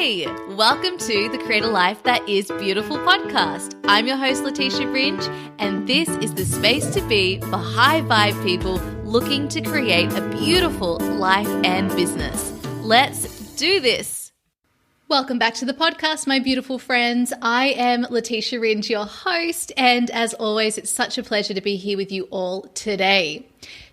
Hey, welcome to the Create a Life That Is Beautiful podcast. I'm your host, Leticia Ringe, and this is the space to be for high vibe people looking to create a beautiful life and business. Let's do this. Welcome back to the podcast, my beautiful friends. I am Leticia Ringe, your host, and as always, it's such a pleasure to be here with you all today.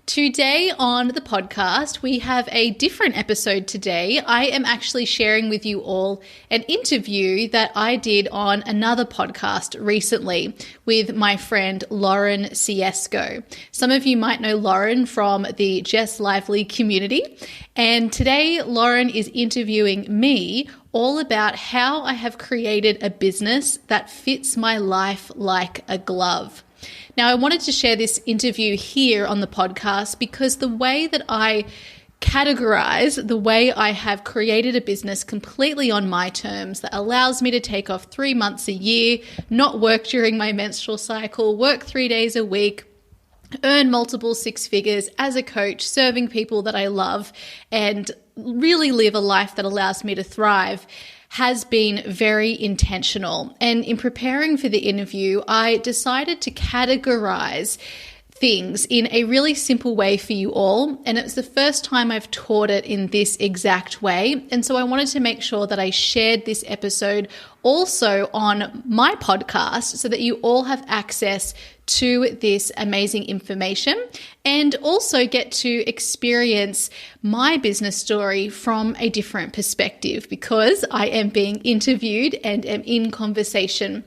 Today on the podcast, we have a different episode today. I am actually sharing with you all an interview that I did on another podcast recently with my friend Lauren Ciesco. Some of you might know Lauren from the Jess Lively community. And today, Lauren is interviewing me all about how I have created a business that fits my life like a glove. Now, I wanted to share this interview here on the podcast because the way that I categorize, the way I have created a business completely on my terms that allows me to take off 3 months a year, not work during my menstrual cycle, work 3 days a week, earn multiple six figures as a coach, serving people that I love, and really live a life that allows me to thrive, has been very intentional. And in preparing for the interview, I decided to categorize things in a really simple way for you all. And it's the first time I've taught it in this exact way. And so I wanted to make sure that I shared this episode also on my podcast so that you all have access to this amazing information and also get to experience my business story from a different perspective because I am being interviewed and am in conversation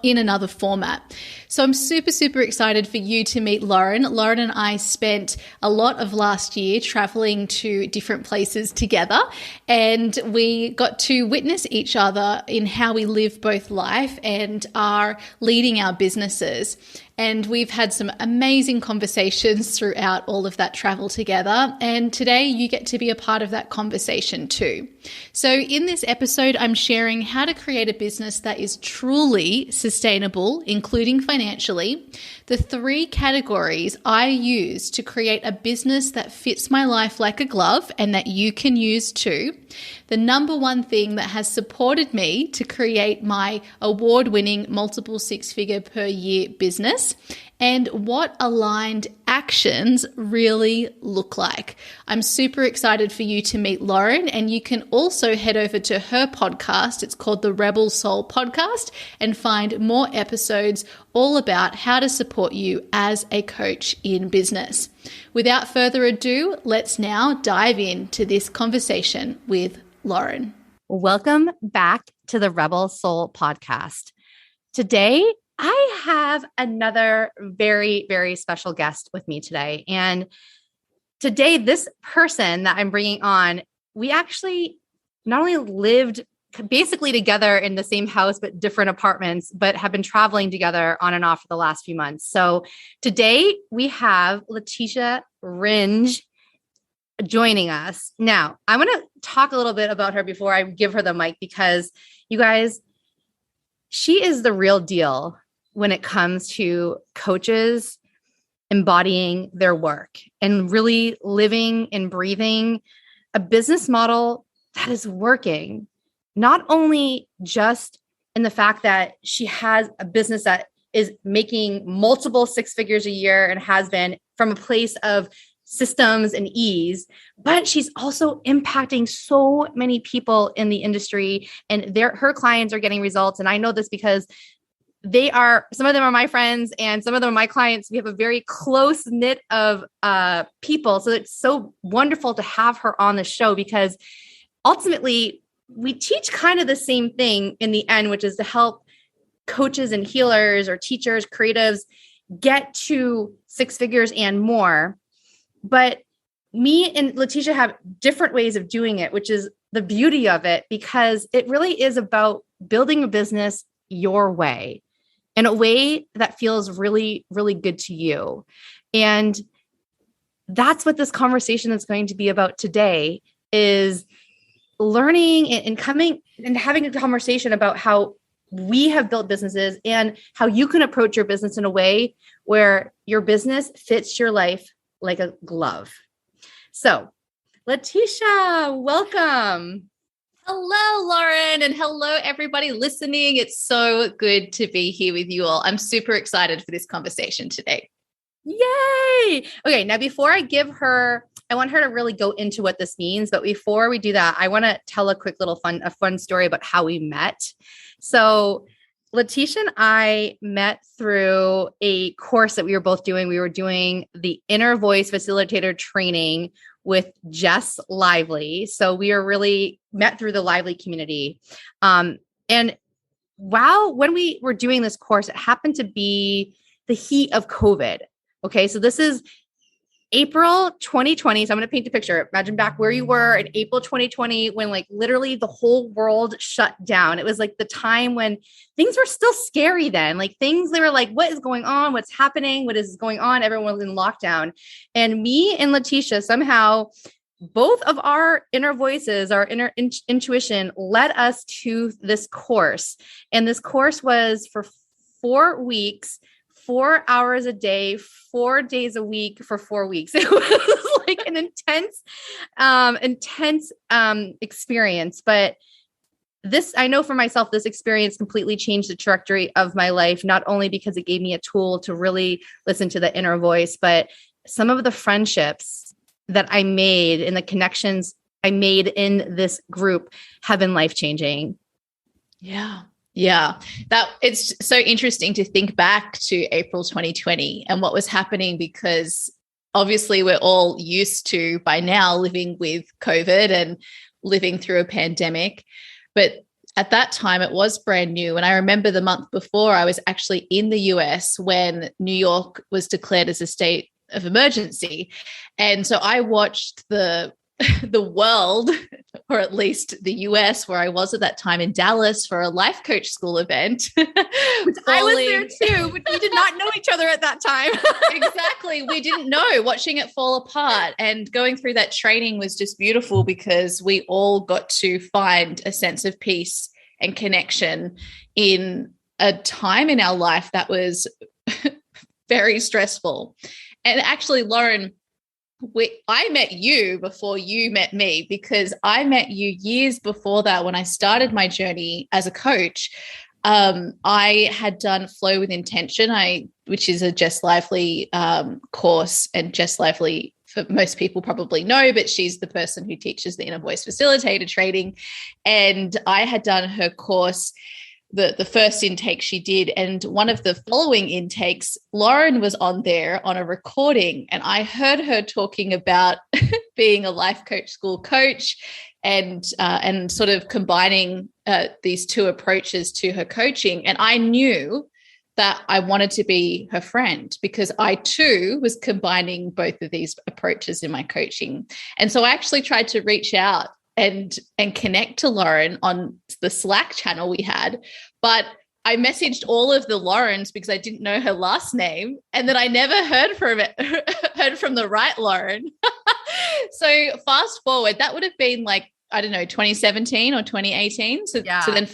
in another format. So I'm super, super excited for you to meet Lauren. Lauren and I spent a lot of last year traveling to different places together, and we got to witness each other in how we live both life and are leading our businesses. And we've had some amazing conversations throughout all of that travel together. And today you get to be a part of that conversation too. So in this episode, I'm sharing how to create a business that is truly sustainable, including financially, the 3 categories I use to create a business that fits my life like a glove and that you can use too, the number one thing that has supported me to create my award-winning multiple six-figure per year business, and what aligned actions really look like. I'm super excited for you to meet Lauren, and you can also head over to her podcast. It's called the Rebel Soul Podcast, and find more episodes all about how to support you as a coach in business. Without further ado, let's now dive into this conversation with Lauren. Welcome back to the Rebel Soul Podcast. Today, I have another very, very special guest with me today. And today, this person that I'm bringing on, we actually not only lived basically together in the same house, but different apartments, but have been traveling together on and off for the last few months. So today we have Leticia Ringe joining us. Now, I want to talk a little bit about her before I give her the mic, because you guys, she is the real deal when it comes to coaches embodying their work and really living and breathing a business model that is working, not only just in the fact that she has a business that is making multiple six figures a year and has been from a place of systems and ease, but she's also impacting so many people in the industry, and her clients are getting results. And I know this because some of them are my friends and some of them are my clients. We have a very close knit of people. So it's so wonderful to have her on the show, because ultimately we teach kind of the same thing in the end, which is to help coaches and healers or teachers, creatives get to six figures and more. But me and Leticia have different ways of doing it, which is the beauty of it, because it really is about building a business your way, in a way that feels really, really good to you. And that's what this conversation is going to be about today, is learning and coming and having a conversation about how we have built businesses and how you can approach your business in a way where your business fits your life like a glove. So, Leticia, welcome. Hello, Lauren, and hello, everybody listening. It's so good to be here with you all. I'm super excited for this conversation today. Yay! Okay, now before I give her, I want her to really go into what this means. But before we do that, I want to tell a quick little fun story about how we met. So Leticia and I met through a course that we were both doing. We were doing the Inner Voice Facilitator training with Jess Lively. So we were really met through the Lively community. And when we were doing this course, it happened to be the heat of COVID. Okay, so this is April 2020. So I'm going to paint the picture. Imagine back where you were in April 2020 when like literally the whole world shut down. It was like the time when things were still scary then. Like they were like, what is going on? What's happening? What is going on? Everyone was in lockdown. And me and Leticia, somehow both of our inner voices, our inner intuition led us to this course. And this course was for 4 weeks, 4 hours a day, 4 days a week for 4 weeks. It was like an intense experience. But this, I know for myself, this experience completely changed the trajectory of my life, not only because it gave me a tool to really listen to the inner voice, but some of the friendships that I made and the connections I made in this group have been life-changing. Yeah, that it's so interesting to think back to April 2020 and what was happening, because obviously we're all used to by now living with COVID and living through a pandemic. But at that time, it was brand new. And I remember the month before, I was actually in the US when New York was declared as a state of emergency. And so I watched the world, or at least the US, where I was at that time in Dallas for a life coach school event. Which I was there too, but we did not know each other at that time. Exactly. We didn't know, watching it fall apart. And going through that training was just beautiful because we all got to find a sense of peace and connection in a time in our life that was very stressful. And actually, Lauren, I met you before you met me, because I met you years before that when I started my journey as a coach. I had done Flow with Intention, which is a Jess Lively course, and Jess Lively, for most people probably know, but she's the person who teaches the Inner Voice Facilitator training. And I had done her course, the first intake she did, and one of the following intakes, Lauren was on there on a recording, and I heard her talking about being a life coach school coach and sort of combining these two approaches to her coaching. And I knew that I wanted to be her friend because I too was combining both of these approaches in my coaching. And so I actually tried to reach out and connect to Lauren on the Slack channel we had. But I messaged all of the Laurens because I didn't know her last name. And then I never heard from the right Lauren. So fast forward, that would have been like, I don't know, 2017 or 2018. So then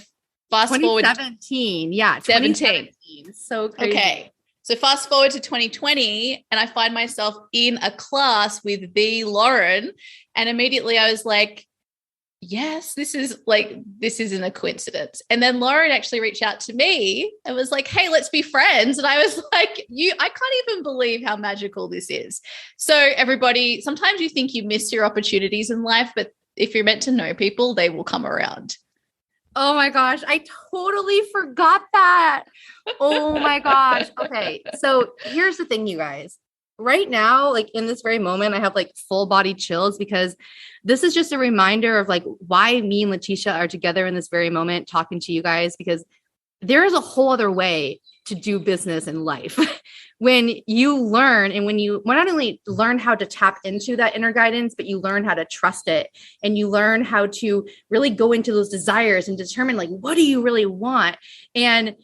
fast forward. 2017. Yeah. 2017. So crazy. Okay. So fast forward to 2020 and I find myself in a class with the Lauren, and immediately I was like, yes, this isn't a coincidence. And then Lauren actually reached out to me and was like, hey, let's be friends. And I was like, I can't even believe how magical this is. So everybody, sometimes you think you miss your opportunities in life, but if you're meant to know people, they will come around. Oh my gosh, I totally forgot that. Oh my gosh. Okay. So here's the thing, you guys. Right now, like in this very moment, I have like full body chills because this is just a reminder of like why me and Leticia are together in this very moment talking to you guys, because there is a whole other way to do business in life. When you learn and when you not only learn how to tap into that inner guidance, but you learn how to trust it and you learn how to really go into those desires and determine like, what do you really want? And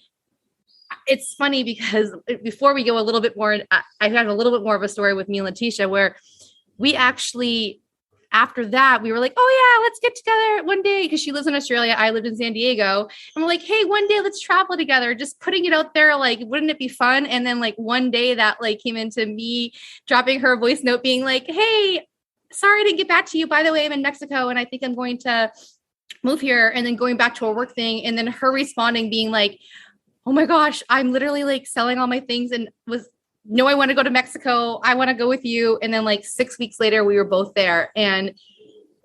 it's funny because before we go a little bit more, I have a little bit more of a story with me and Leticia where we actually, after that, we were like, oh yeah, let's get together one day. Cause she lives in Australia. I lived in San Diego. And we're like, hey, one day let's travel together. Just putting it out there. Like, wouldn't it be fun? And then like one day that like came into me dropping her a voice note being like, hey, sorry to get back to you. By the way, I'm in Mexico and I think I'm going to move here, and then going back to a work thing, and then her responding being like, oh my gosh, I'm literally like selling all my things and no, I want to go to Mexico. I want to go with you. And then like 6 weeks later, we were both there. And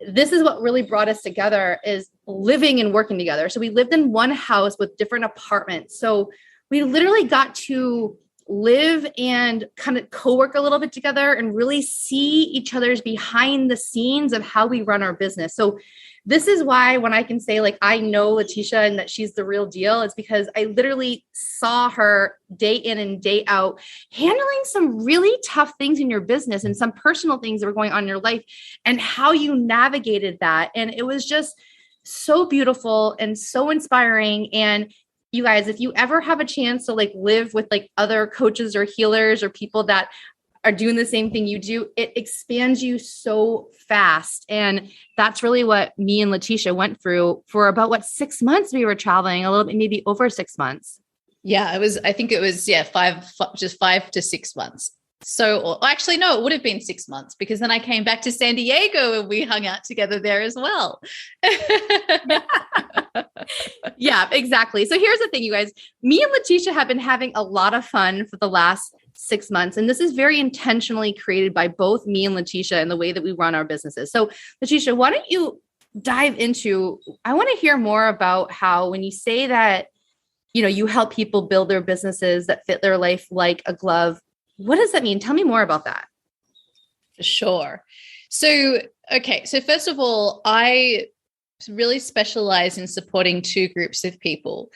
this is what really brought us together, is living and working together. So we lived in one house with different apartments. So we literally got to live and kind of co-work a little bit together and really see each other's behind the scenes of how we run our business. So this is why when I can say like, I know Leticia and that she's the real deal, it's because I literally saw her day in and day out handling some really tough things in your business and some personal things that were going on in your life and how you navigated that. And it was just so beautiful and so inspiring. And you guys, if you ever have a chance to like live with like other coaches or healers or people that are doing the same thing you do, it expands you so fast. And that's really what me and Leticia went through for about 6 months. We were traveling a little bit, maybe over 6 months. Yeah, I think it was, just 5 to 6 months. So actually, no, it would have been 6 months, because then I came back to San Diego and we hung out together there as well. Yeah, exactly. So here's the thing, you guys, me and Leticia have been having a lot of fun for the last 6 months. And this is very intentionally created by both me and Leticia and the way that we run our businesses. So Leticia, why don't you dive into, I want to hear more about how, when you say that, you help people build their businesses that fit their life like a glove, what does that mean? Tell me more about that. For sure. So first of all, I really specialize in supporting two groups of people: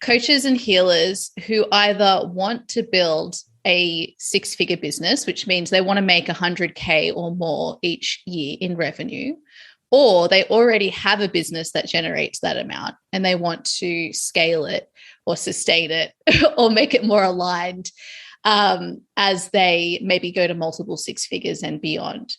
coaches and healers who either want to build a 6-figure business, which means they want to make 100K or more each year in revenue, or they already have a business that generates that amount and they want to scale it or sustain it or make it more aligned as they maybe go to multiple 6 figures and beyond.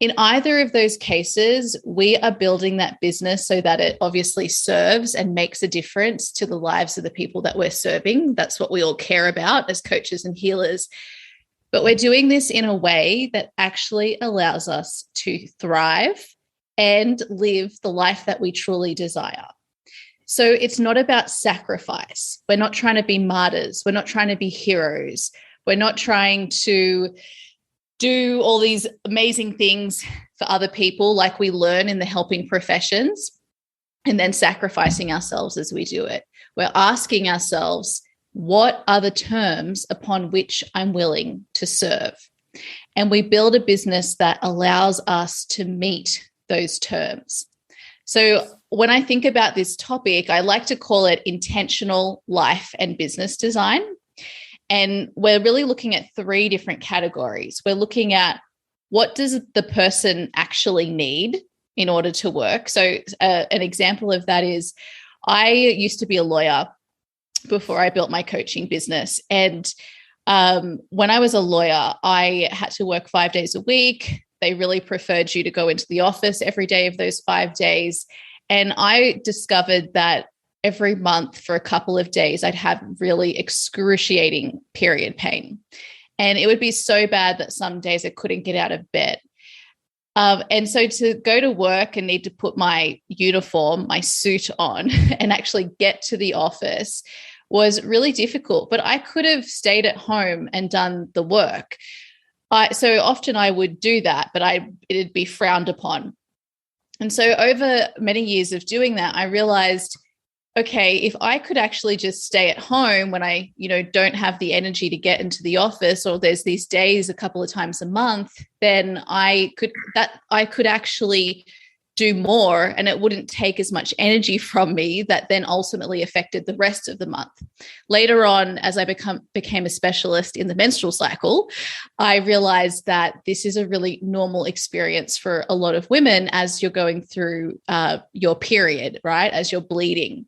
In either of those cases, we are building that business so that it obviously serves and makes a difference to the lives of the people that we're serving. That's what we all care about as coaches and healers. But we're doing this in a way that actually allows us to thrive and live the life that we truly desire. So it's not about sacrifice. We're not trying to be martyrs. We're not trying to be heroes. We're not trying to do all these amazing things for other people like we learn in the helping professions and then sacrificing ourselves as we do it. We're asking ourselves, what are the terms upon which I'm willing to serve? And we build a business that allows us to meet those terms. So when I think about this topic, I like to call it intentional life and business design. And we're really looking at 3 different categories. We're looking at, what does the person actually need in order to work? So an example of that is, I used to be a lawyer before I built my coaching business. And when I was a lawyer, I had to work 5 days a week. They really preferred you to go into the office every day of those 5 days. And I discovered that every month for a couple of days, I'd have really excruciating period pain. And it would be so bad that some days I couldn't get out of bed. And so to go to work and need to put my uniform, my suit on and actually get to the office was really difficult. But I could have stayed at home and done the work. So often I would do that, but it'd be frowned upon. And so over many years of doing that, I realized, okay, if I could actually just stay at home when I, don't have the energy to get into the office, or there's these days a couple of times a month, then I could actually do more, and it wouldn't take as much energy from me that then ultimately affected the rest of the month. Later on, as I became a specialist in the menstrual cycle, I realized that this is a really normal experience for a lot of women as you're going through your period, right? As you're bleeding.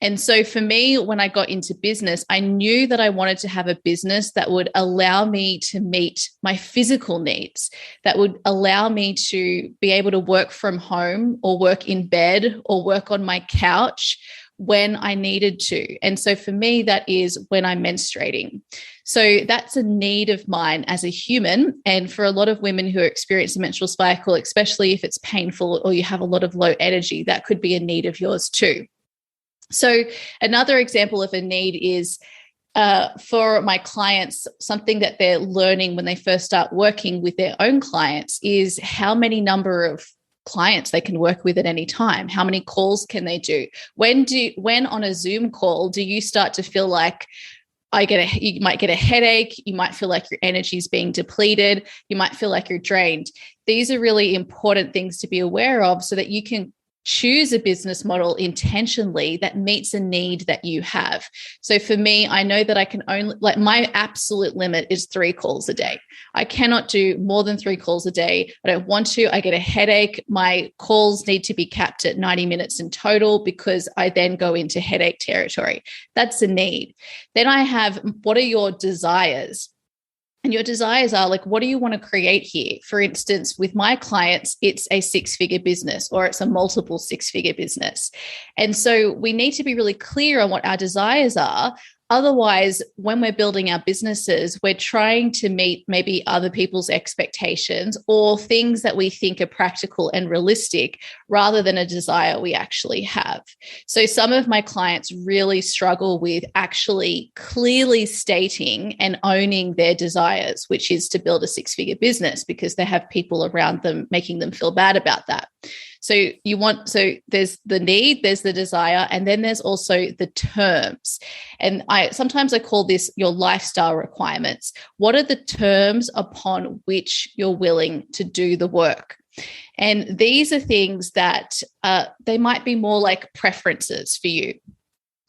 And so for me, when I got into business, I knew that I wanted to have a business that would allow me to meet my physical needs, that would allow me to be able to work from home or work in bed or work on my couch when I needed to. And so for me, that is when I'm menstruating. So that's a need of mine as a human. And for a lot of women who experience a menstrual cycle, especially if it's painful or you have a lot of low energy, that could be a need of yours too. So another example of a need is for my clients, something that they're learning when they first start working with their own clients is how many number of clients they can work with at any time. How many calls can they do? When on a Zoom call, do you start to feel like you might get a headache, you might feel like your energy is being depleted, you might feel like you're drained. These are really important things to be aware of so that you can choose a business model intentionally that meets a need that you have. So for me, I know that I can only, like, my absolute limit is 3 calls a day. I cannot do more than 3 calls a day. I don't want to. I get a headache. My calls need to be capped at 90 minutes in total because I then go into headache territory. That's a need. Then I have, what are your desires? And your desires are like, what do you want to create here? For instance, with my clients, it's a 6-figure business or it's a multiple 6-figure business. And so we need to be really clear on what our desires are. Otherwise, when we're building our businesses, we're trying to meet maybe other people's expectations or things that we think are practical and realistic rather than a desire we actually have. So some of my clients really struggle with actually clearly stating and owning their desires, which is to build a 6-figure business, because they have people around them making them feel bad about that. So there's the need, there's the desire, and then there's also the terms. And sometimes I call this your lifestyle requirements. What are the terms upon which you're willing to do the work? And these are things that they might be more like preferences for you.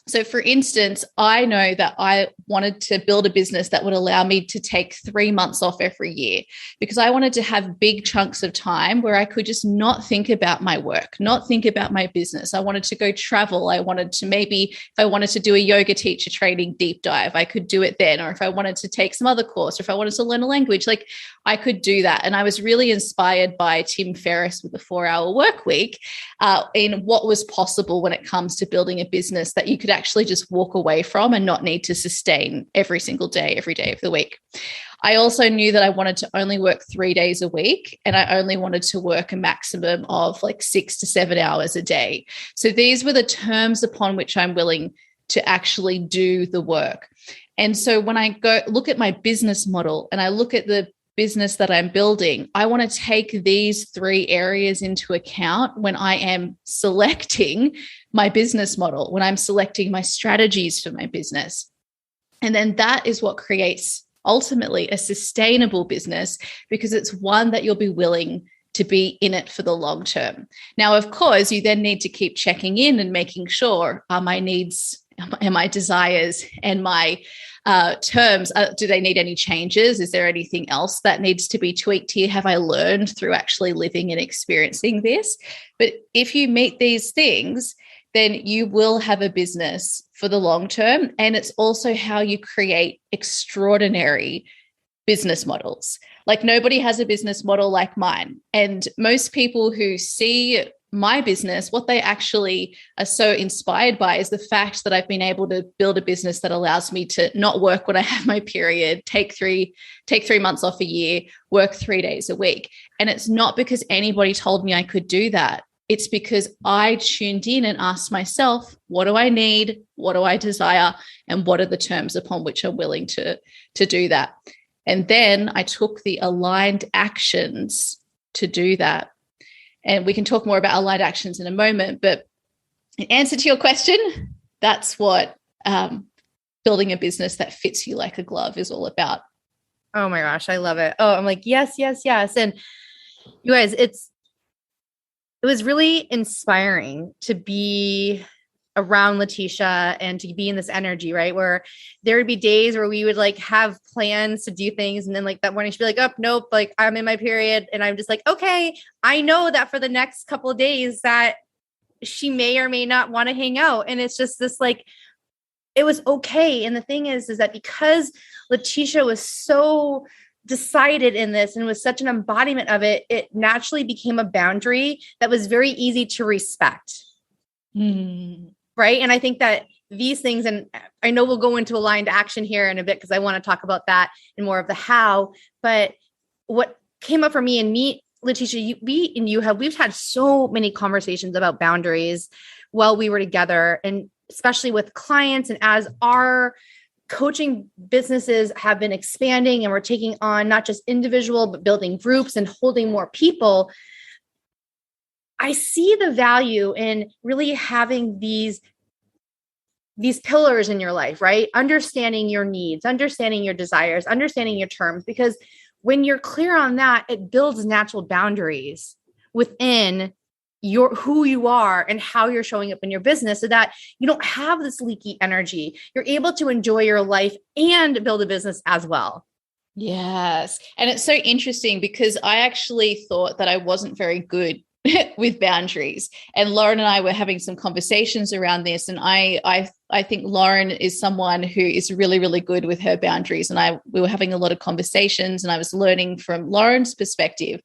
So for instance, I know that I wanted to build a business that would allow me to take 3 months off every year, because I wanted to have big chunks of time where I could just not think about my work, not think about my business. I wanted to go travel. I wanted to, maybe if I wanted to do a yoga teacher training deep dive, I could do it then. Or if I wanted to take some other course, or if I wanted to learn a language, like I could do that. And I was really inspired by Tim Ferriss with the 4-hour work week in what was possible when it comes to building a business that you could actually just walk away from and not need to sustain every single day, every day of the week. I also knew that I wanted to only work 3 days a week, and I only wanted to work a maximum of like 6 to 7 hours a day. So these were the terms upon which I'm willing to actually do the work. And so when I go look at my business model and I look at the business that I'm building, I want to take these 3 areas into account when I am selecting my business model, when I'm selecting my strategies for my business. And then that is what creates ultimately a sustainable business, because it's one that you'll be willing to be in it for the long term. Now, of course, you then need to keep checking in and making sure, are my needs and my desires and my terms, do they need any changes? Is there anything else that needs to be tweaked here? Have I learned through actually living and experiencing this? But if you meet these things, then you will have a business for the long term. And it's also how you create extraordinary business models. Like, nobody has a business model like mine. And most people who see my business, what they actually are so inspired by is the fact that I've been able to build a business that allows me to not work when I have my period, take three months off a year, work 3 days a week. And it's not because anybody told me I could do that. It's because I tuned in and asked myself, what do I need? What do I desire? And what are the terms upon which I'm willing to do that? And then I took the aligned actions to do that. And we can talk more about aligned actions in a moment. But in answer to your question, that's what building a business that fits you like a glove is all about. Oh my gosh, I love it. Oh, I'm like, yes, yes, yes. And you guys, it was really inspiring to be around Leticia and to be in this energy, right? Where there would be days where we would like have plans to do things. And then like that morning she'd be like, oh, nope, like I'm in my period. And I'm just like, okay, I know that for the next couple of days that she may or may not want to hang out. And it's just this, like, it was okay. And the thing is that because Leticia was so decided in this and was such an embodiment of it, it naturally became a boundary that was very easy to respect. right? And I think that these things, and I know we'll go into aligned action here in a bit because I want to talk about that and more of the how, but what came up for me and me, Leticia, we've had so many conversations about boundaries while we were together, and especially with clients, and as our coaching businesses have been expanding and we're taking on not just individual, but building groups and holding more people, I see the value in really having these pillars in your life, right? Understanding your needs, understanding your desires, understanding your terms, because when you're clear on that, it builds natural boundaries within who you are and how you're showing up in your business, so that you don't have this leaky energy. You're able to enjoy your life and build a business as well. Yes. And it's so interesting because I actually thought that I wasn't very good with boundaries. And Lauren and I were having some conversations around this. And I think Lauren is someone who is really, really good with her boundaries. And we were having a lot of conversations, and I was learning from Lauren's perspective.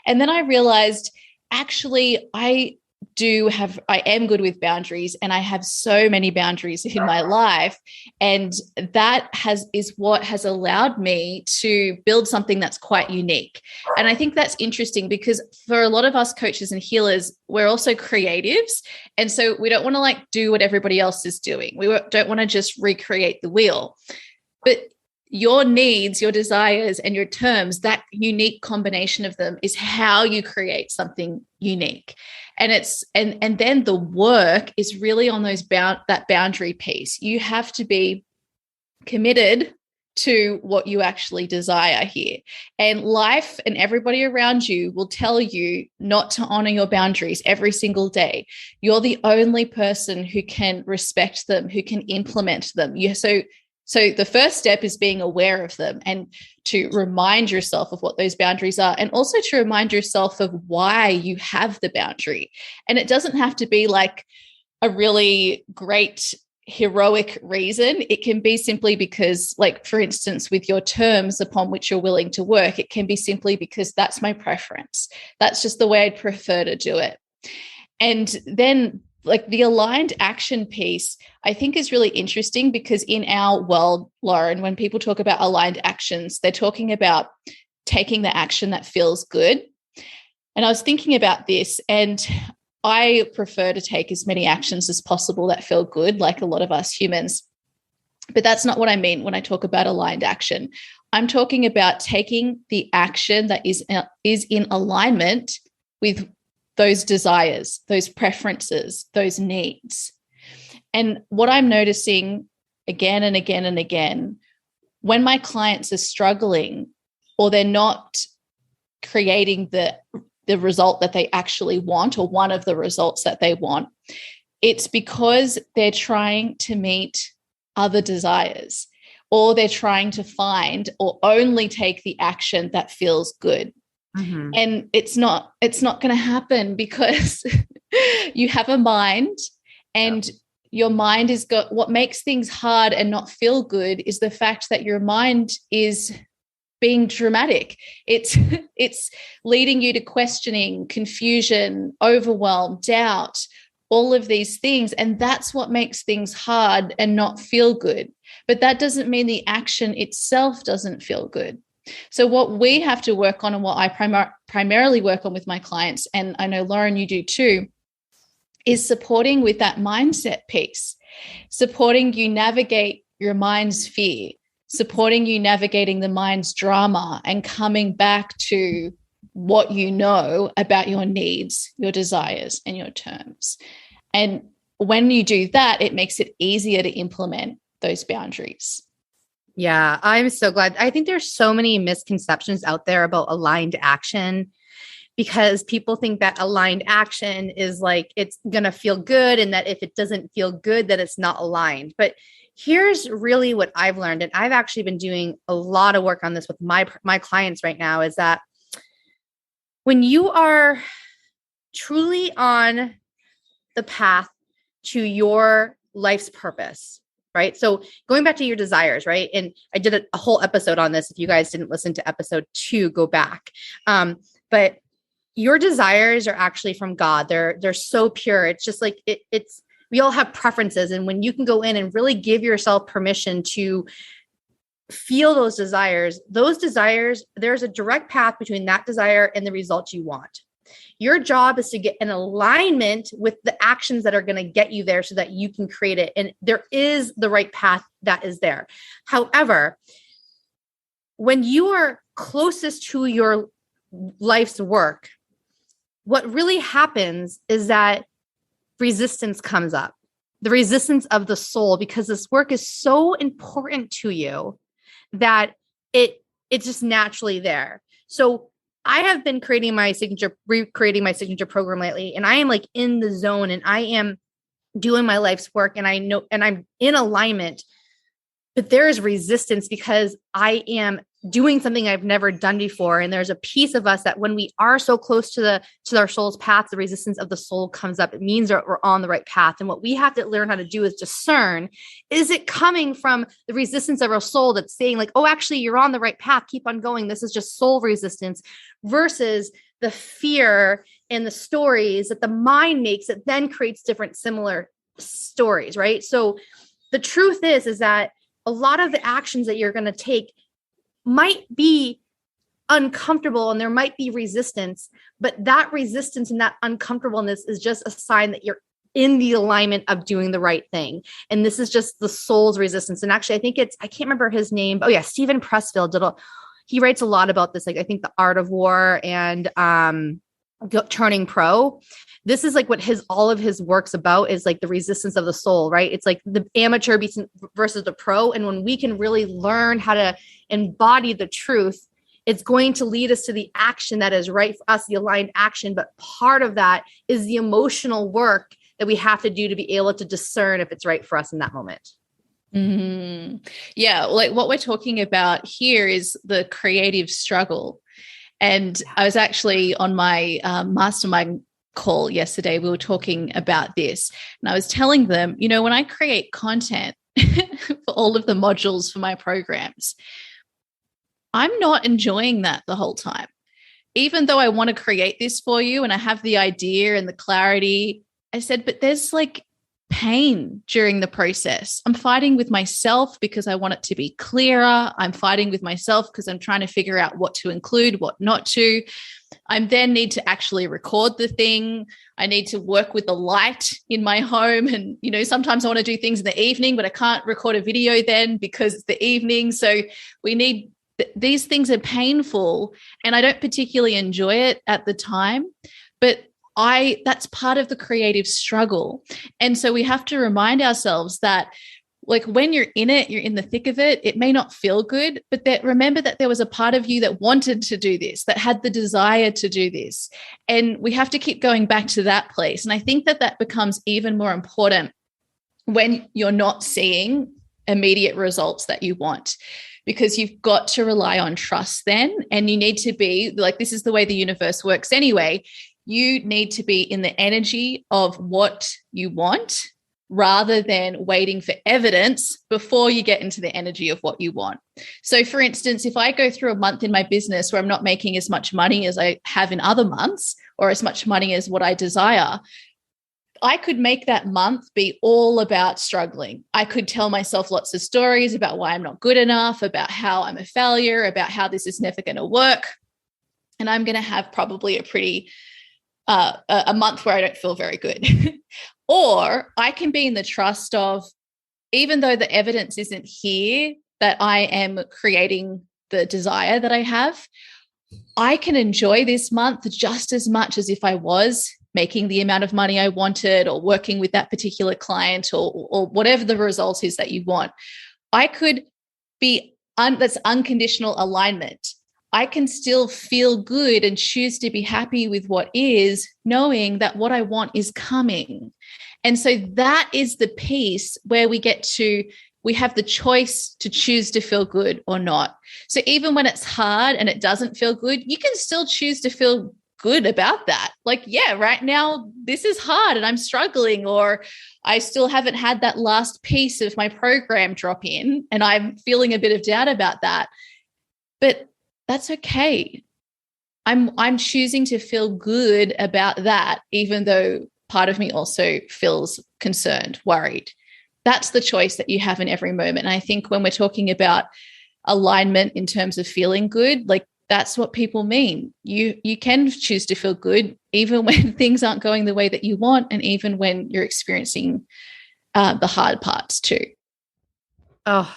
And then I realized, actually, I am good with boundaries, and I have so many boundaries in my life. And that is what has allowed me to build something that's quite unique. And I think that's interesting because for a lot of us coaches and healers, we're also creatives. And so we don't want to do what everybody else is doing. We don't want to just recreate the wheel. But your needs, your desires, and your terms, that unique combination of them is how you create something unique. And and then the work is really on that boundary piece. You have to be committed to what you actually desire here. And life and everybody around you will tell you not to honor your boundaries every single day. You're the only person who can respect them, who can implement them. So the first step is being aware of them and to remind yourself of what those boundaries are, and also to remind yourself of why you have the boundary. And it doesn't have to be like a really great heroic reason. It can be simply because, for instance, with your terms upon which you're willing to work, it can be simply because that's my preference. That's just the way I'd prefer to do it. And then the aligned action piece, I think, is really interesting because in our world, Lauren, when people talk about aligned actions, they're talking about taking the action that feels good. And I was thinking about this, and I prefer to take as many actions as possible that feel good, like a lot of us humans. But that's not what I mean when I talk about aligned action. I'm talking about taking the action that is in alignment with those desires, those preferences, those needs. And what I'm noticing again and again and again, when my clients are struggling or they're not creating the result that they actually want, or one of the results that they want, it's because they're trying to meet other desires, or they're trying to find or only take the action that feels good. Mm-hmm. And it's not going to happen because you have a mind, and your mind is what makes things hard and not feel good is the fact that your mind is being dramatic. It's leading you to questioning, confusion, overwhelm, doubt, all of these things. And that's what makes things hard and not feel good. But that doesn't mean the action itself doesn't feel good. So what we have to work on, and what I primarily work on with my clients, and I know, Lauren, you do too, is supporting with that mindset piece, supporting you navigate your mind's fear, supporting you navigating the mind's drama, and coming back to what you know about your needs, your desires, and your terms. And when you do that, it makes it easier to implement those boundaries. Yeah, I'm so glad. I think there's so many misconceptions out there about aligned action, because people think that aligned action is it's going to feel good, and that if it doesn't feel good, that it's not aligned. But here's really what I've learned, and I've actually been doing a lot of work on this with my clients right now, is that when you are truly on the path to your life's purpose, right? So going back to your desires, right? And I did a whole episode on this. If you guys didn't listen to episode 2, go back. But your desires are actually from God. They're so pure. It's just it's we all have preferences. And when you can go in and really give yourself permission to feel those desires, there's a direct path between that desire and the results you want. Your job is to get in alignment with the actions that are going to get you there so that you can create it. And there is the right path that is there. However, when you are closest to your life's work, what really happens is that resistance comes up, the resistance of the soul, because this work is so important to you that it's just naturally there. So I have been recreating my signature program lately, and I am like in the zone, and I am doing my life's work, and I know, and I'm in alignment, but there is resistance because I am doing something I've never done before. And there's a piece of us that when we are so close to our soul's path, the resistance of the soul comes up. It means that we're on the right path. And what we have to learn how to do is discern, is it coming from the resistance of our soul that's saying like, oh, actually you're on the right path, keep on going, this is just soul resistance, versus the fear and the stories that the mind makes that then creates different similar stories, right? So the truth is that a lot of the actions that you're going to take might be uncomfortable and there might be resistance, but that resistance and that uncomfortableness is just a sign that you're in the alignment of doing the right thing. And this is just the soul's resistance. And actually, I can't remember his name. Oh yeah. Stephen Pressfield he writes a lot about this. Like I think The Art of War and Turning Pro. This is like what all of his work's about, is like the resistance of the soul, right? It's like the amateur versus the pro. And when we can really learn how to embody the truth, it's going to lead us to the action that is right for us, the aligned action. But part of that is the emotional work that we have to do to be able to discern if it's right for us in that moment. Mm-hmm. Yeah. Like what we're talking about here is the creative struggle. And I was actually on my mastermind call yesterday. We were talking about this, and I was telling them, when I create content for all of the modules for my programs, I'm not enjoying that the whole time. Even though I want to create this for you and I have the idea and the clarity, I said, but there's like pain during the process. I'm fighting with myself because I want it to be clearer. I'm fighting with myself because I'm trying to figure out what to include, what not to. I then need to actually record the thing. I need to work with the light in my home. And, sometimes I want to do things in the evening, but I can't record a video then because it's the evening. So these things are painful, and I don't particularly enjoy it at the time, but that's part of the creative struggle. And so we have to remind ourselves that like when you're in it, you're in the thick of it, it may not feel good, but remember that there was a part of you that wanted to do this, that had the desire to do this. And we have to keep going back to that place. And I think that becomes even more important when you're not seeing immediate results that you want, because you've got to rely on trust then. And you need to be like, this is the way the universe works anyway. You need to be in the energy of what you want rather than waiting for evidence before you get into the energy of what you want. So for instance, if I go through a month in my business where I'm not making as much money as I have in other months, or as much money as what I desire, I could make that month be all about struggling. I could tell myself lots of stories about why I'm not good enough, about how I'm a failure, about how this is never going to work. And I'm going to have probably a month where I don't feel very good. Or I can be in the trust of, even though the evidence isn't here that I am creating the desire that I have, I can enjoy this month just as much as if I was making the amount of money I wanted, or working with that particular client, or whatever the result is that you want. I could be, that's unconditional alignment. I can still feel good and choose to be happy with what is, knowing that what I want is coming. And so that is the piece where we have the choice to choose to feel good or not. So even when it's hard and it doesn't feel good, you can still choose to feel good about that. Like, yeah, right now this is hard and I'm struggling, or I still haven't had that last piece of my program drop in and I'm feeling a bit of doubt about that. But that's okay. I'm choosing to feel good about that, even though part of me also feels concerned, worried. That's the choice that you have in every moment. And I think when we're talking about alignment in terms of feeling good, like that's what people mean. You can choose to feel good even when things aren't going the way that you want, and even when you're experiencing the hard parts too. Oh,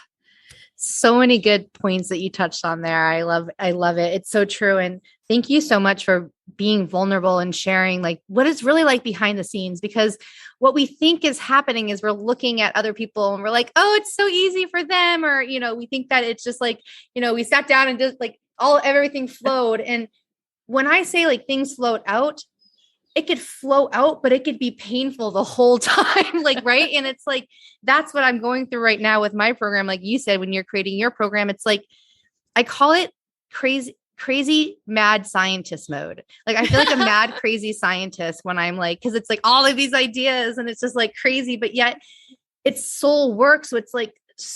so many good points that you touched on there. I love it. It's so true. And thank you so much for being vulnerable and sharing like what it's really like behind the scenes, because what we think is happening is we're looking at other people and we're like, oh, it's so easy for them. Or, we think that it's just like, we sat down and just like everything flowed. And when I say like things flowed out, it could flow out, but it could be painful the whole time. Like, right. And it's like, that's what I'm going through right now with my program. Like you said, when you're creating your program, it's like, I call it crazy, mad scientist mode. Like, I feel like a mad, crazy scientist when I'm like, cause it's like all of these ideas and it's just like crazy, but yet it's soul work. So it's like,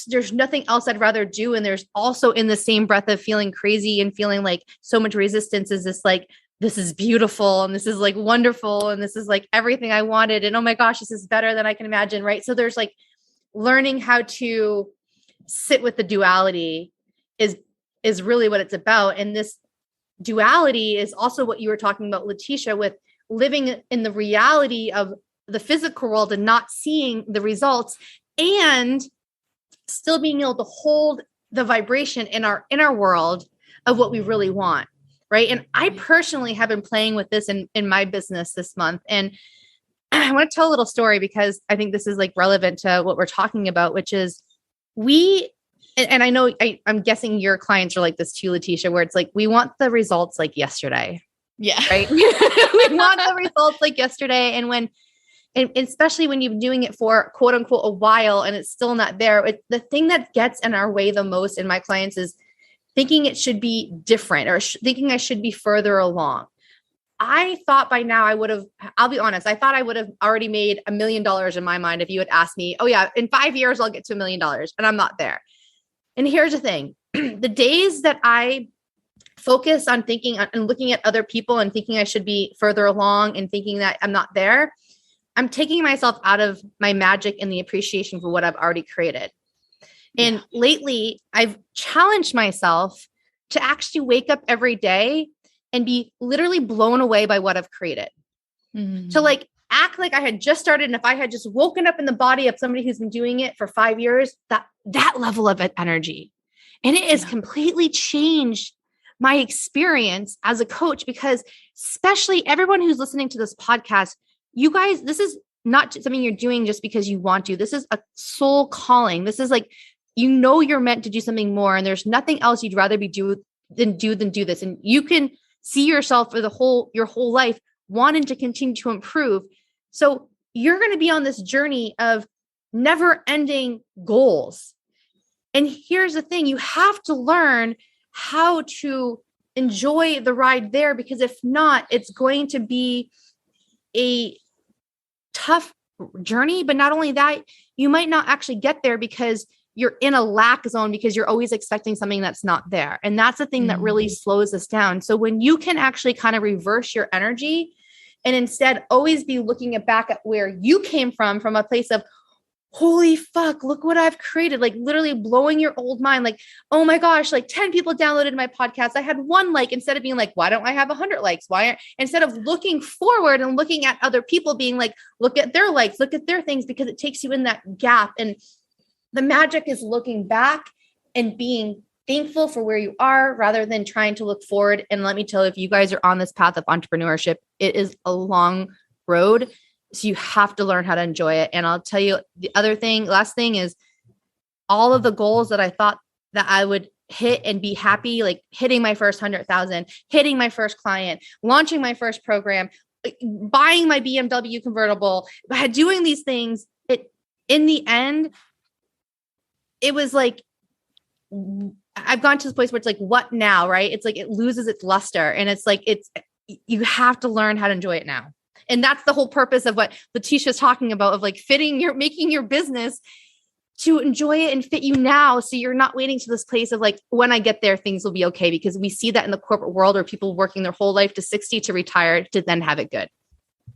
there's nothing else I'd rather do. And there's also in the same breath of feeling crazy and feeling like so much resistance is this like, this is beautiful. And this is like wonderful. And this is like everything I wanted. And oh my gosh, this is better than I can imagine. Right. So there's like learning how to sit with the duality is really what it's about. And this duality is also what you were talking about, Leticia, with living in the reality of the physical world and not seeing the results, and still being able to hold the vibration in our inner world of what we really want. Right. And I personally have been playing with this in my business this month. And I want to tell a little story because I think this is like relevant to what we're talking about, which is and I know I'm guessing your clients are like this too, Leticia, where it's like, we want the results like yesterday. Yeah. Right. We want the results like yesterday. And especially when you've been doing it for quote unquote a while and it's still not there. The thing that gets in our way the most in my clients is thinking it should be different or thinking I should be further along. I thought by now I'll be honest, I thought I would have already made $1 million in my mind if you had asked me, oh yeah, in 5 years, I'll get to $1 million, and I'm not there. And here's the thing, the days that I focus on thinking and looking at other people and thinking I should be further along and thinking that I'm not there, I'm taking myself out of my magic and the appreciation for what I've already created. And lately, I've challenged myself to actually wake up every day and be literally blown away by what I've created. Mm-hmm. To like act like I had just started. And if I had just woken up in the body of somebody who's been doing it for 5 years, that level of energy. And it has completely changed my experience as a coach, because especially everyone who's listening to this podcast, you guys, this is not something you're doing just because you want to. This is a soul calling. This is like, you're meant to do something more, and there's nothing else you'd rather be do this. And you can see yourself for your whole life wanting to continue to improve. So you're going to be on this journey of never ending goals. And here's the thing, you have to learn how to enjoy the ride there, because if not, it's going to be a tough journey. But not only that, you might not actually get there because you're in a lack zone, because you're always expecting something that's not there. And that's the thing that really slows us down. So when you can actually kind of reverse your energy and instead always be looking back at where you came from a place of, holy fuck, look what I've created, like literally blowing your old mind. Like, oh my gosh, like 10 people downloaded my podcast. I had 1 like, instead of being like, why don't I have 100 likes? Instead of looking forward and looking at other people being like, look at their likes, look at their things, because it takes you in that gap. And the magic is looking back and being thankful for where you are rather than trying to look forward. And let me tell you, if you guys are on this path of entrepreneurship, it is a long road. So you have to learn how to enjoy it. And I'll tell you the last thing is all of the goals that I thought that I would hit and be happy, like hitting my first 100,000, hitting my first client, launching my first program, buying my BMW convertible, doing these things. In the end, it was like, I've gone to this place where it's like, what now? Right. It's like, it loses its luster, and it's like, you have to learn how to enjoy it now. And that's the whole purpose of what Leticia's talking about, of like making your business to enjoy it and fit you now. So you're not waiting to this place of like, when I get there, things will be okay. Because we see that in the corporate world, where people working their whole life to 60 to retire to then have it good.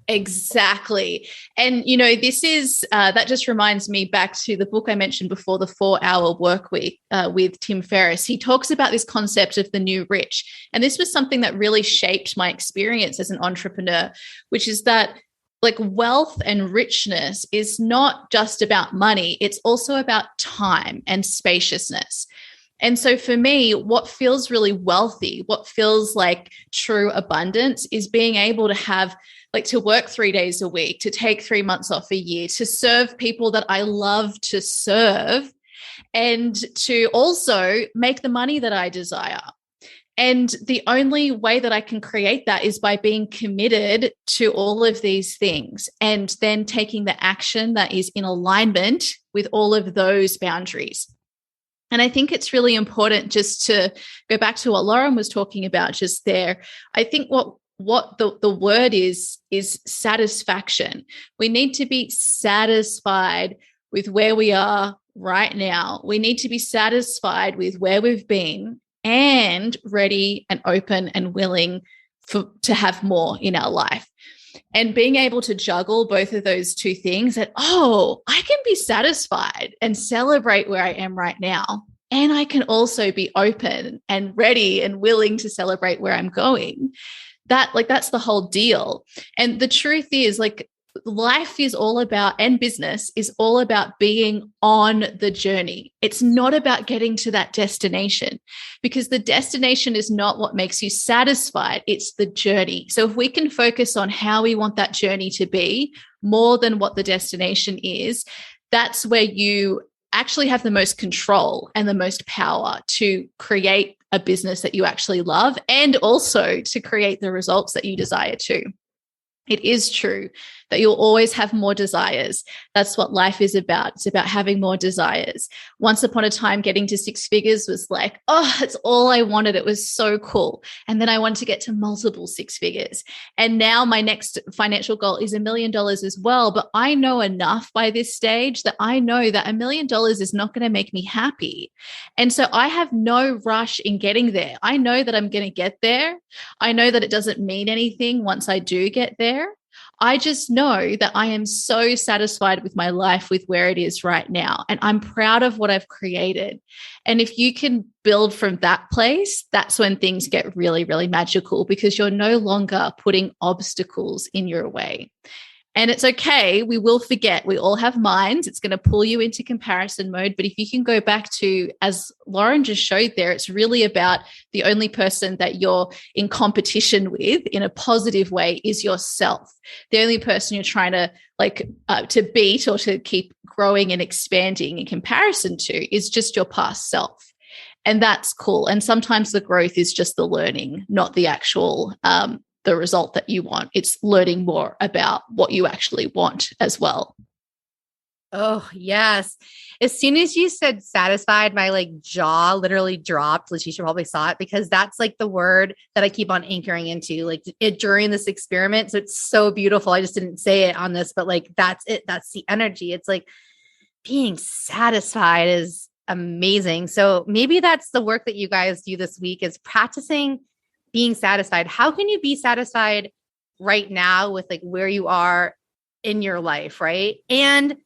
Exactly. And, this is, that just reminds me back to the book I mentioned before, The 4-Hour Work Week with Tim Ferriss. He talks about this concept of the new rich. And this was something that really shaped my experience as an entrepreneur, which is that like wealth and richness is not just about money. It's also about time and spaciousness. And so for me, what feels really wealthy, what feels like true abundance is being able to have to work 3 days a week, to take 3 months off a year, to serve people that I love to serve, and to also make the money that I desire. And the only way that I can create that is by being committed to all of these things and then taking the action that is in alignment with all of those boundaries. And I think it's really important just to go back to what Lauren was talking about just there. I think what the word is satisfaction. We need to be satisfied with where we are right now. We need to be satisfied with where we've been and ready and open and willing to have more in our life. And being able to juggle both of those two things, that, I can be satisfied and celebrate where I am right now. And I can also be open and ready and willing to celebrate where I'm going. That's the whole deal. And the truth is, life is all about, and business is all about being on the journey. It's not about getting to that destination, because the destination is not what makes you satisfied. It's the journey. So if we can focus on how we want that journey to be more than what the destination is, that's where you actually have the most control and the most power to create a business that you actually love, and also to create the results that you desire to. It is true that you'll always have more desires. That's what life is about. It's about having more desires. Once upon a time, getting to 6 figures was it's all I wanted. It was so cool. And then I wanted to get to multiple 6 figures. And now my next financial goal is $1 million as well. But I know enough by this stage that I know that $1 million is not going to make me happy. And so I have no rush in getting there. I know that I'm going to get there. I know that it doesn't mean anything once I do get there. I just know that I am so satisfied with my life, with where it is right now. And I'm proud of what I've created. And if you can build from that place, that's when things get really, really magical, because you're no longer putting obstacles in your way. And it's okay. We will forget. We all have minds. It's going to pull you into comparison mode. But if you can go back to, as Lauren just showed there, it's really about the only person that you're in competition with in a positive way is yourself. The only person you're trying to to beat or to keep growing and expanding in comparison to is just your past self. And that's cool. And sometimes the growth is just the learning, not the actual the result that you want. It's learning more about what you actually want as well. Oh, yes. As soon as you said satisfied, my jaw literally dropped. Leticia probably saw it, because that's the word that I keep on anchoring into during this experiment. So it's so beautiful. I just didn't say it on this, but that's it. That's the energy. It's being satisfied is amazing. So maybe that's the work that you guys do this week, is practicing being satisfied. How can you be satisfied right now with where you are in your life, right? And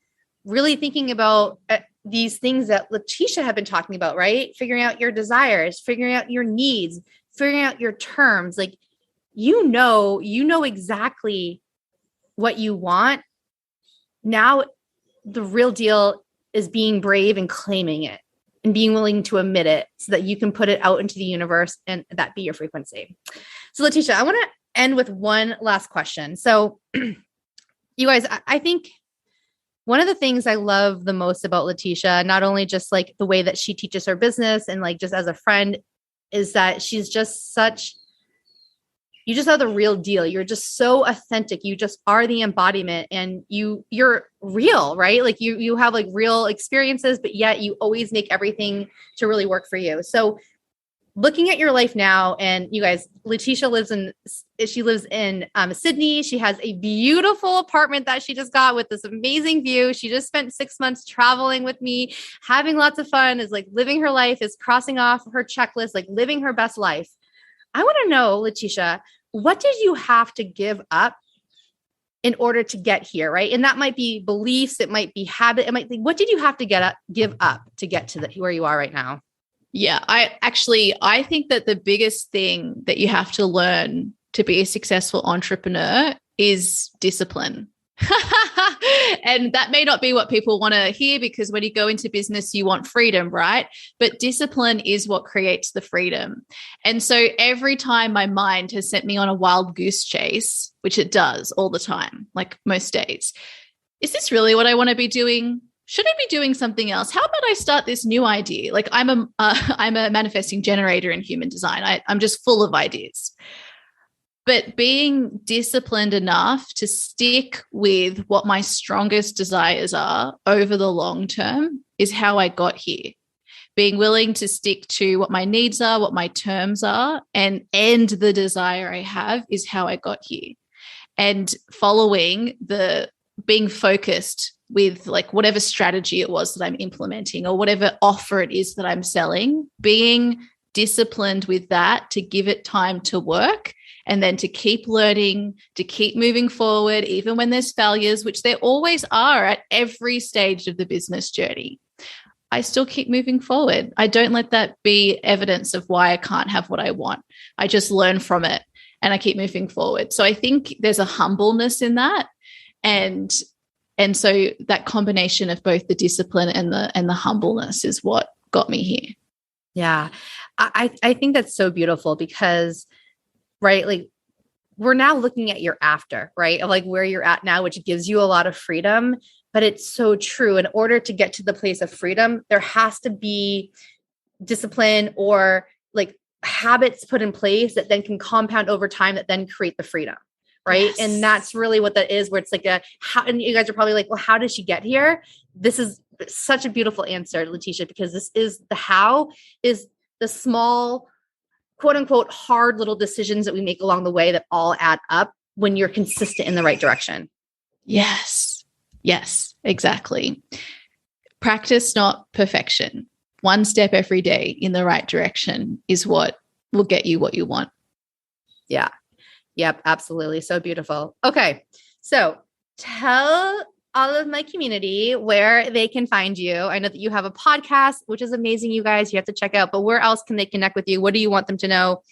really thinking about these things that Leticia had been talking about, right? Figuring out your desires, figuring out your needs, figuring out your terms. You know exactly what you want. Now, the real deal is being brave and claiming it, and being willing to admit it so that you can put it out into the universe and that be your frequency. So Leticia, I want to end with one last question. So you guys, I think one of the things I love the most about Leticia, not only just the way that she teaches her business and just as a friend, is that she's just you just are the real deal. You're just so authentic. You just are the embodiment, and you're real, right? You have real experiences, but yet you always make everything to really work for you. So looking at your life now, and you guys, Leticia lives in Sydney. She has a beautiful apartment that she just got with this amazing view. She just spent 6 months traveling with me, having lots of fun, is living her life, is crossing off her checklist, living her best life. I want to know, Leticia, what did you have to give up in order to get here, right? And that might be beliefs, it might be habit, it might be, what did you have to give up to get to where you are right now? Yeah, I think that the biggest thing that you have to learn to be a successful entrepreneur is discipline. And that may not be what people want to hear, because when you go into business, you want freedom, right? But discipline is what creates the freedom. And so every time my mind has sent me on a wild goose chase, which it does all the time, like most days, is this really what I want to be doing? Should I be doing something else? How about I start this new idea? Like I'm a manifesting generator in human design. I'm just full of ideas. But being disciplined enough to stick with what my strongest desires are over the long term is how I got here. Being willing to stick to what my needs are, what my terms are, and end the desire I have is how I got here. And being focused with like whatever strategy it was that I'm implementing or whatever offer it is that I'm selling, being disciplined with that to give it time to work. And then to keep learning, to keep moving forward, even when there's failures, which there always are at every stage of the business journey. I still keep moving forward. I don't let that be evidence of why I can't have what I want. I just learn from it and I keep moving forward. So I think there's a humbleness in that. And so that combination of both the discipline and the humbleness is what got me here. Yeah. I think that's so beautiful because, right, like we're now looking at your after, right? Of like where you're at now, which gives you a lot of freedom, but it's so true. In order to get to the place of freedom, there has to be discipline or like habits put in place that then can compound over time that then create the freedom. Right. Yes. And that's really what that is, where it's like and you guys are probably like, well, how did she get here? This is such a beautiful answer, Leticia, because this is the how is the small, quote unquote, hard little decisions that we make along the way that all add up when you're consistent in the right direction. Yes. Yes, exactly. Practice, not perfection. One step every day in the right direction is what will get you what you want. Yeah. Yep. Absolutely. So beautiful. Okay. So tell all of my community where they can find you. I know that you have a podcast, which is amazing, you guys. You have to check out, but where else can they connect with you? What do you want them to know?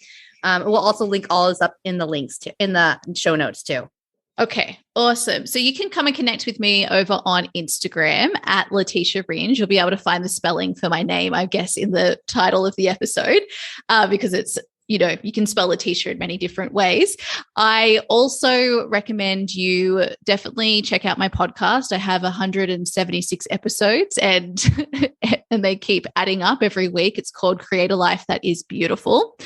We'll also link all this up in the links in the show notes too. Okay, awesome. So you can come and connect with me over on Instagram at Leticia Ringe. You'll be able to find the spelling for my name, I guess, in the title of the episode, because it's, you can spell Leticia in many different ways. I also recommend you definitely check out my podcast. I have 176 episodes and they keep adding up every week. It's called Create a Life That Is Beautiful.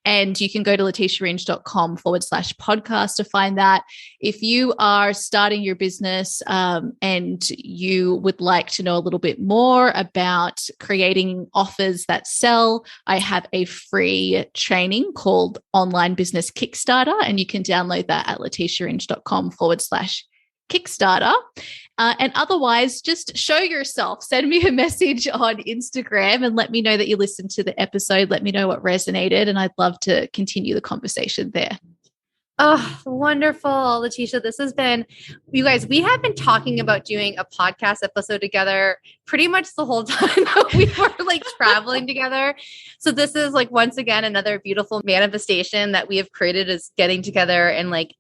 And you can go to leticiaringe.com/podcast to find that. If you are starting your business and you would like to know a little bit more about creating offers that sell, I have a free training called Online Business Kickstarter, and you can download that at leticiaringe.com/Kickstarter. And otherwise, just show yourself. Send me a message on Instagram and let me know that you listened to the episode. Let me know what resonated, and I'd love to continue the conversation there. Oh, wonderful, Leticia. This has been, you guys, we have been talking about doing a podcast episode together pretty much the whole time that we were like traveling together. So this is like, once again, another beautiful manifestation that we have created, is getting together and like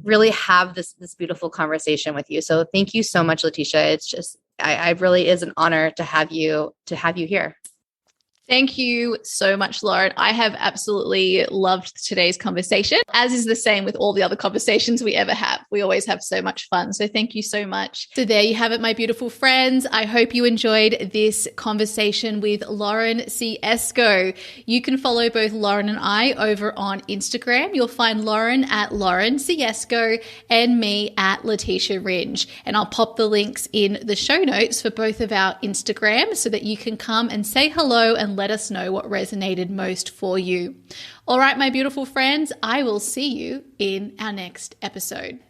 really have this beautiful conversation with you. So thank you so much, Leticia. It's just, I really is an honor to have you here. Thank you so much, Lauren. I have absolutely loved today's conversation, as is the same with all the other conversations we ever have. We always have so much fun. So thank you so much. So there you have it, my beautiful friends. I hope you enjoyed this conversation with Lauren Ciesco. You can follow both Lauren and I over on Instagram. You'll find Lauren at Lauren Ciesco and me at Leticia Ringe. And I'll pop the links in the show notes for both of our Instagram so that you can come and say hello and let us know what resonated most for you. All right, my beautiful friends, I will see you in our next episode.